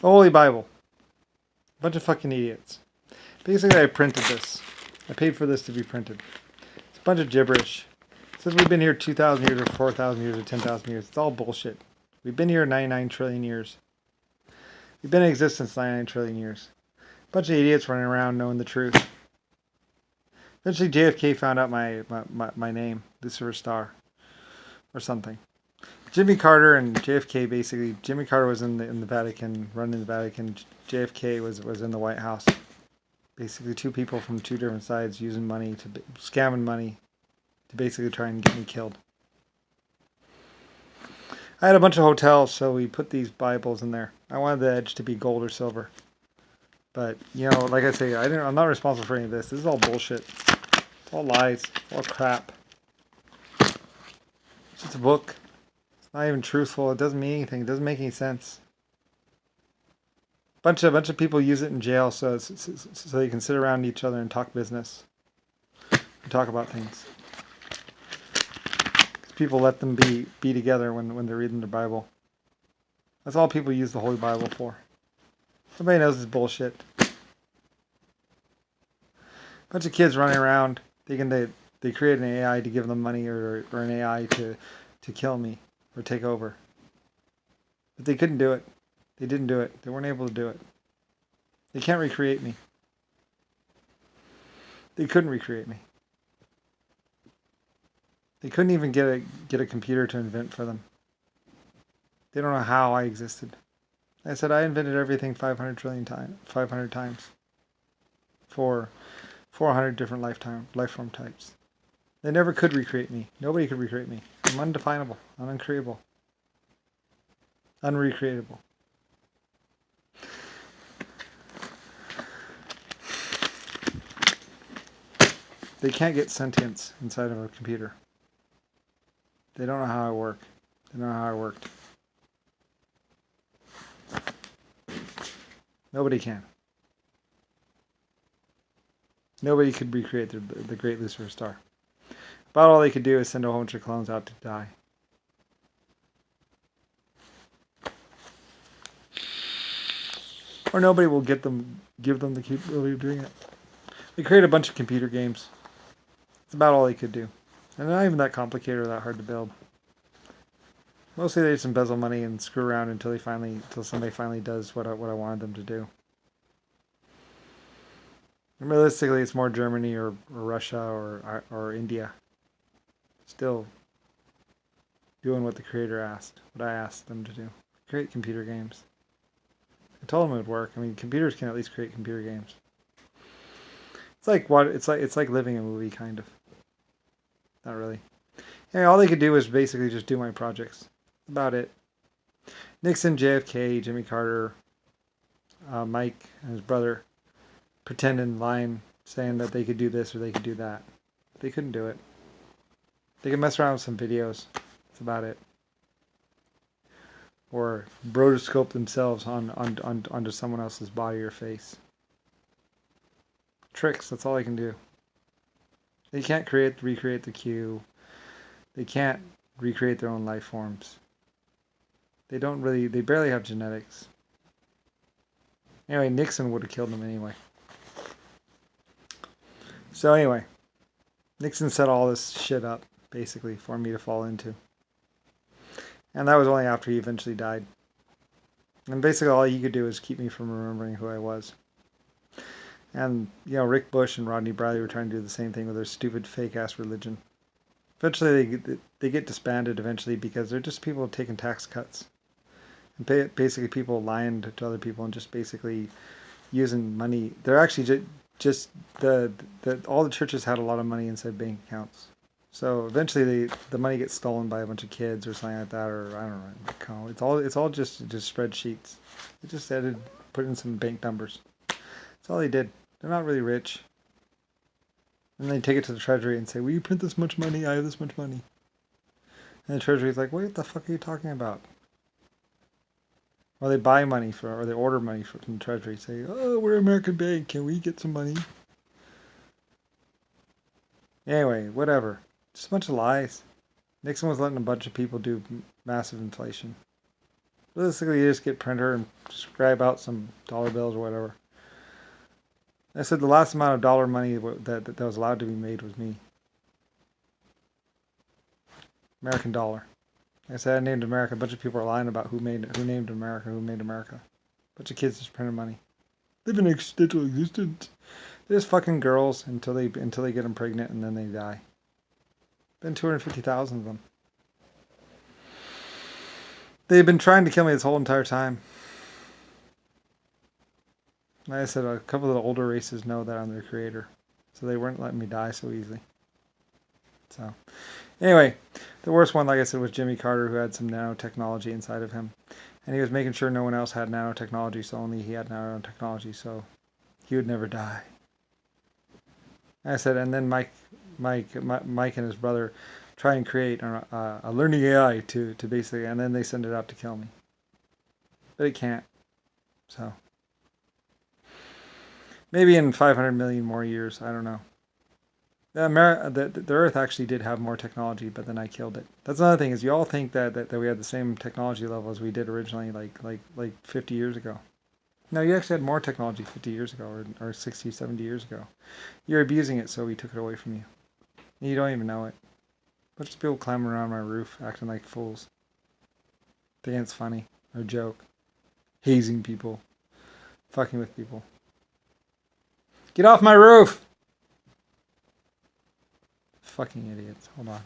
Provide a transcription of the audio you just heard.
The Holy Bible. Bunch of fucking idiots. Basically, I printed this. I paid for this to be printed. It's a bunch of gibberish. It says we've been here 2,000 years or 4,000 years or 10,000 years. It's all bullshit. We've been here 99 trillion years. We've been in existence 99 trillion years. Bunch of idiots running around knowing the truth. Eventually, JFK found out my name, Lucifer Star, or something. Jimmy Carter and JFK basically. Jimmy Carter was in the Vatican, running the Vatican. JFK was in the White House. Basically, two people from two different sides using money to scamming money to basically try and get me killed. I had a bunch of hotels, so we put these Bibles in there. I wanted the edge to be gold or silver, but like I say, I'm not responsible for any of this. This is all bullshit. It's all lies. It's all crap. It's just a book. It's not even truthful. It doesn't mean anything. It doesn't make any sense. Bunch of people use it in jail so they can sit around each other and talk business and talk about things. People let them be together when they're reading the Bible. That's all people use the Holy Bible for. Everybody knows it's bullshit. Bunch of kids running around thinking they create an AI to give them money or an AI to kill me or take over. But they couldn't do it. They didn't do it. They weren't able to do it. They can't recreate me. They couldn't recreate me. They couldn't even get a computer to invent for them. They don't know how I existed. I said I invented everything 500 times for 400 different life form types. They never could recreate me. Nobody could recreate me. I'm undefinable, uncreatable, unrecreatable. They can't get sentience inside of a computer. They don't know how I work. They don't know how I worked. Nobody can. Nobody could recreate the great Lucifer Star. About all they could do is send a whole bunch of clones out to die. Or nobody will give them the capability of doing it. They create a bunch of computer games. That's about all they could do. And they're not even that complicated or that hard to build. Mostly they just embezzle money and screw around until somebody finally does what I wanted them to do. And realistically, it's more Germany or Russia or India. Still doing what the creator asked, what I asked them to do. Create computer games. I told them it would work. I mean, computers can at least create computer games. It's like living a movie, kind of. Not really. Yeah, all they could do was basically just do my projects. About it. Nixon, JFK, Jimmy Carter, Mike and his brother pretending, lying, saying that they could do this or they could do that. They couldn't do it. They could mess around with some videos. That's about it. Or rotoscope themselves onto someone else's body or face. Tricks, that's all they can do. They can't recreate the Q. They can't recreate their own life forms. They barely have genetics. Anyway, Nixon would have killed them anyway. So anyway, Nixon set all this shit up, basically, for me to fall into. And that was only after he eventually died. And basically all he could do was keep me from remembering who I was. And, Rick Bush and Rodney Bradley were trying to do the same thing with their stupid fake-ass religion. Eventually they get disbanded eventually because they're just people taking tax cuts. And basically people lying to other people and just basically using money. They're actually just all the churches had a lot of money inside bank accounts. So eventually the money gets stolen by a bunch of kids or something like that, or I don't know. It's all just spreadsheets. They just put in some bank numbers. That's all they did. They're not really rich. And they take it to the treasury and say, will you print this much money? I have this much money. And the treasury's like, what the fuck are you talking about? Or they buy money or they order money from the treasury. Say, oh, we're American Bank. Can we get some money? Anyway, whatever. Just a bunch of lies. Nixon was letting a bunch of people do massive inflation. Basically, you just get printer and scribe out some dollar bills or whatever. I said the last amount of dollar money that was allowed to be made was me. American dollar. Like I said, I named America. A bunch of people are lying about who named America, who made America. A bunch of kids just printed money. Live in existential existence. They're just fucking girls until they get them pregnant and then they die. Been 250,000 of them. They've been trying to kill me this whole entire time. Like I said, a couple of the older races know that I'm their creator, so they weren't letting me die so easily. So, anyway, the worst one, like I said, was Jimmy Carter, who had some nanotechnology inside of him, and he was making sure no one else had nanotechnology, so only he had nanotechnology, so he would never die. Like I said, and then Mike and his brother try and create a learning AI to basically, and then they send it out to kill me, but it can't. So. Maybe in 500 million more years, I don't know. The Earth actually did have more technology, but then I killed it. That's another thing, is you all think that we had the same technology level as we did originally, like 50 years ago. No, you actually had more technology 50 years ago, or 60, 70 years ago. You're abusing it, so we took it away from you. And you don't even know it. A bunch of people climbing around my roof, acting like fools. Thinking it's funny, or a joke. Hazing people. Fucking with people. Get off my roof! Fucking idiots. Hold on.